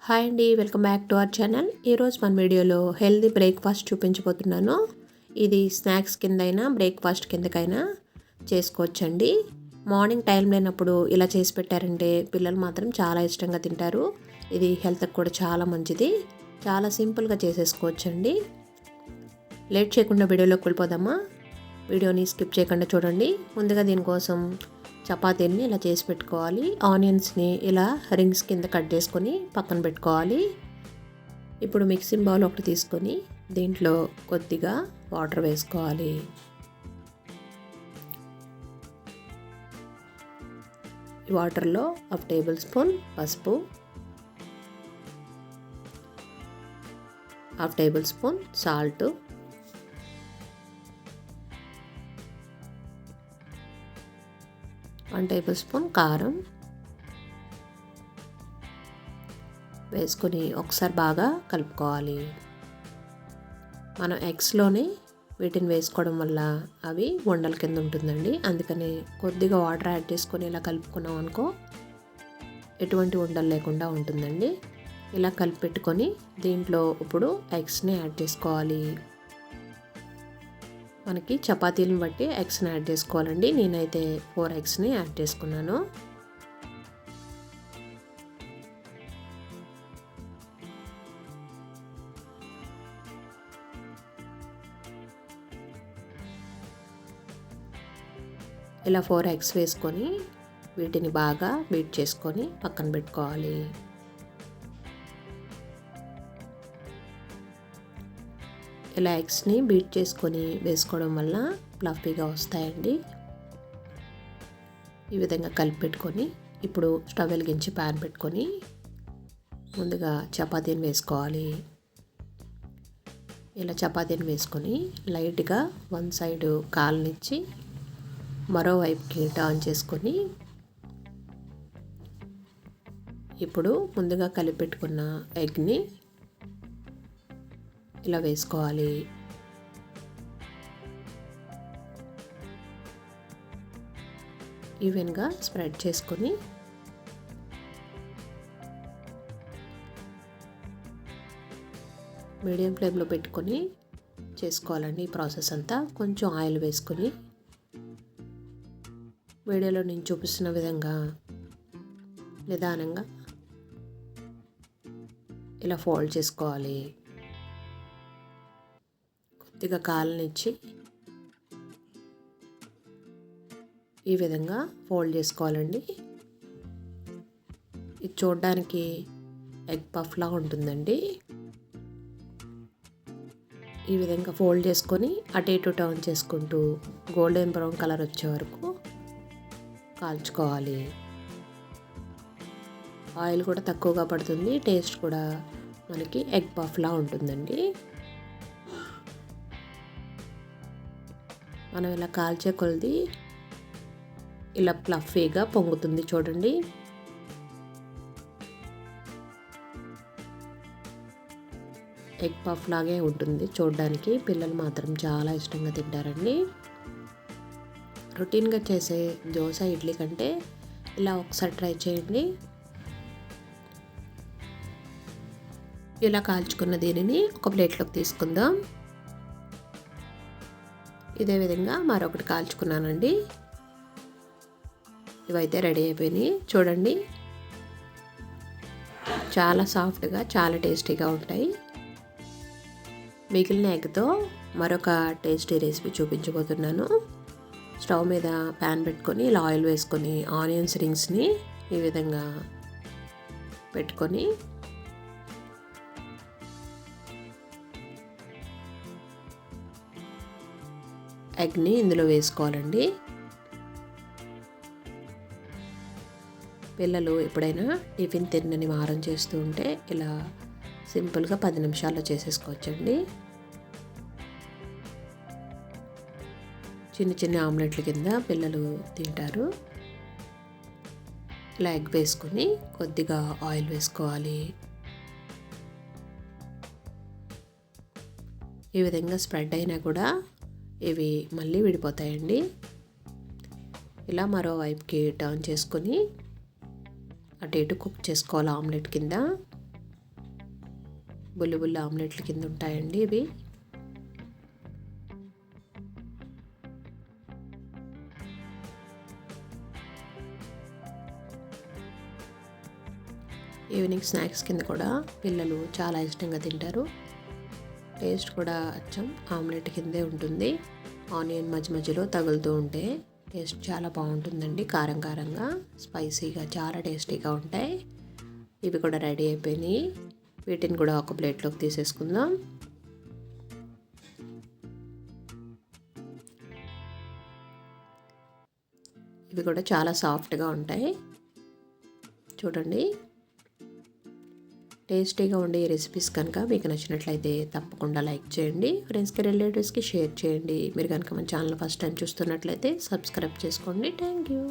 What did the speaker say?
Hi అండి, welcome back to our channel. ఈరోజు మన వీడియోలో హెల్దీ బ్రేక్ఫాస్ట్ చూపించబోతున్నాను. ఇది స్నాక్స్ కిందైనా బ్రేక్ఫాస్ట్ కిందకైనా చేసుకోవచ్చండి. మార్నింగ్ టైం లేనప్పుడు ఇలా చేసి పెట్టారంటే పిల్లలు మాత్రం చాలా ఇష్టంగా తింటారు. ఇది హెల్త్కి కూడా చాలా మంచిది. చాలా సింపుల్గా చేసేసుకోవచ్చండి. లేట్ చేయకుండా వీడియోలోకి వెళ్ళిపోదామా? వీడియోని స్కిప్ చేయకుండా చూడండి. ముందుగా దీనికోసం చపాతీని ఇలా చేసి పెట్టుకోవాలి. ఆనియన్స్ని ఇలా రింగ్స్ కింద కట్ చేసుకొని పక్కన పెట్టుకోవాలి. ఇప్పుడు మిక్సింగ్ బౌల్ ఒకటి తీసుకొని దీంట్లో కొద్దిగా వాటర్ వేసుకోవాలి. ఈ వాటర్లో 1/2 టేబుల్ స్పూన్ పసుపు, 1/2 table spoon salt, 1 table spoon కారం వేసుకొని ఒకసారి బాగా కలుపుకోవాలి. మనం ఎగ్స్లోనే వీటిని వేసుకోవడం వల్ల అవి ఉండల కింద ఉంటుందండి. అందుకని కొద్దిగా వాటర్ యాడ్ చేసుకొని ఇలా కలుపుకున్నాం అనుకో ఎటువంటి ఉండలు లేకుండా ఉంటుందండి. ఇలా కలిపెట్టుకొని దీంట్లో ఇప్పుడు ఎగ్స్ని యాడ్ చేసుకోవాలి. మనకి చపాతీలను బట్టి ఎగ్స్ని యాడ్ చేసుకోవాలండి. నేనైతే 4 ఎగ్స్ని యాడ్ చేసుకున్నాను. ఇలా 4 ఎగ్స్ వేసుకొని వీటిని బాగా బీట్ చేసుకొని పక్కన పెట్టుకోవాలి. ఇలా ఎగ్స్ని బీట్ చేసుకొని వేసుకోవడం వల్ల ఫ్లఫీగా వస్తాయండి. ఈ విధంగా కలిపి పెట్టుకొని ఇప్పుడు స్టవ్ వెలిగించి ప్యాన్ పెట్టుకొని ముందుగా చపాతీని వేసుకోవాలి. ఇలా చపాతీని వేసుకొని లైట్గా వన్ సైడ్ కాలనిచ్చి మరోవైపుకి టర్న్ చేసుకొని ఇప్పుడు ముందుగా కలిపి పెట్టుకున్న ఎగ్ని ఇలా వేసుకోవాలి. ఈవెన్గా స్ప్రెడ్ చేసుకొని మీడియం ఫ్లేమ్లో పెట్టుకొని చేసుకోవాలండి. ఈ ప్రాసెస్ అంతా కొంచెం ఆయిల్ వేసుకొని వీడియోలో నేను చూపిస్తున్న విధంగా నిదానంగా ఇలా ఫోల్డ్ చేసుకోవాలి. కొద్దిగా కాలనిచ్చి ఈ విధంగా ఫోల్డ్ చేసుకోవాలండి. ఇది చూడడానికి ఎగ్ పఫ్లా ఉంటుందండి. ఈ విధంగా ఫోల్డ్ చేసుకొని అటు ఇటు టర్న్ చేసుకుంటూ గోల్డెన్ బ్రౌన్ కలర్ వచ్చే వరకు కాల్చుకోవాలి. ఆయిల్ కూడా తక్కువగా పడుతుంది. టేస్ట్ కూడా మనకి ఎగ్ పఫ్లా ఉంటుందండి. మనం ఇలా కాల్చే కొలది ఇలా ఫ్లఫీగా పొంగుతుంది చూడండి. ఎగ్ పఫ్ లాగే ఉంటుంది చూడడానికి. పిల్లలు మాత్రం చాలా ఇష్టంగా తింటారండి. రొటీన్గా చేసే దోశ ఇడ్లీ కంటే ఇలా ఒకసారి ట్రై చేయండి. ఇలా కాల్చుకున్న దీనిని ఒక ప్లేట్లోకి తీసుకుందాం. ఇదే విధంగా మరొకటి కాల్చుకున్నానండి. ఇవైతే రెడీ అయిపోయినాయి చూడండి. చాలా సాఫ్ట్గా చాలా టేస్టీగా ఉంటాయి. మిగిలిన ఎగ్తో మరొక టేస్టీ రెసిపీ చూపించబోతున్నాను. స్టవ్ మీద ప్యాన్ పెట్టుకొని ఇలా ఆయిల్ వేసుకొని ఆనియన్స్ రింగ్స్ని ఈ విధంగా పెట్టుకొని ఎగ్ని ఇందులో వేసుకోవాలండి. పిల్లలు ఎప్పుడైనా టిఫిన్ తినని మారం చేస్తూ ఉంటే ఇలా సింపుల్గా 10 నిమిషాల్లో చేసేసుకోవచ్చండి. చిన్న చిన్న ఆమ్లెట్ల కింద పిల్లలు తింటారు. ఇలా ఎగ్ వేసుకొని కొద్దిగా ఆయిల్ వేసుకోవాలి. ఈ విధంగా స్ప్రెడ్ అయినా కూడా ఇవి మళ్ళీ విడిపోతాయండి. ఇలా మరోవైపుకి టర్న్ చేసుకొని అటు ఇటు కుక్ చేసుకోవాలి ఆమ్లెట్ కింద. బుల్లి బుల్లి ఆమ్లెట్ల కింద ఉంటాయండి ఇవి. ఈవినింగ్ స్నాక్స్ కింద కూడా పిల్లలు చాలా ఇష్టంగా తింటారు. టేస్ట్ కూడా అచ్చం ఆమ్లెట్ కిందే ఉంటుంది. ఆనియన్ మధ్య మధ్యలో తగులుతూ ఉంటే టేస్ట్ చాలా బాగుంటుందండి. కారం కారంగా, స్పైసీగా చాలా టేస్టీగా ఉంటాయి. ఇవి కూడా రెడీ అయిపోయినాయి. వీటిని కూడా ఒక ప్లేట్లోకి తీసేసుకుందాం. ఇవి కూడా చాలా సాఫ్ట్గా ఉంటాయి చూడండి. టేస్టీగా ఉండే ఈ రెసిపీస్ కనుక మీకు నచ్చినట్లయితే తప్పకుండా లైక్ చేయండి. ఫ్రెండ్స్కి, రిలేటివ్స్కి షేర్ చేయండి. మీరు కనుక మన ఛానల్ ఫస్ట్ టైం చూస్తున్నట్లయితే సబ్స్క్రైబ్ చేసుకోండి. Thank you.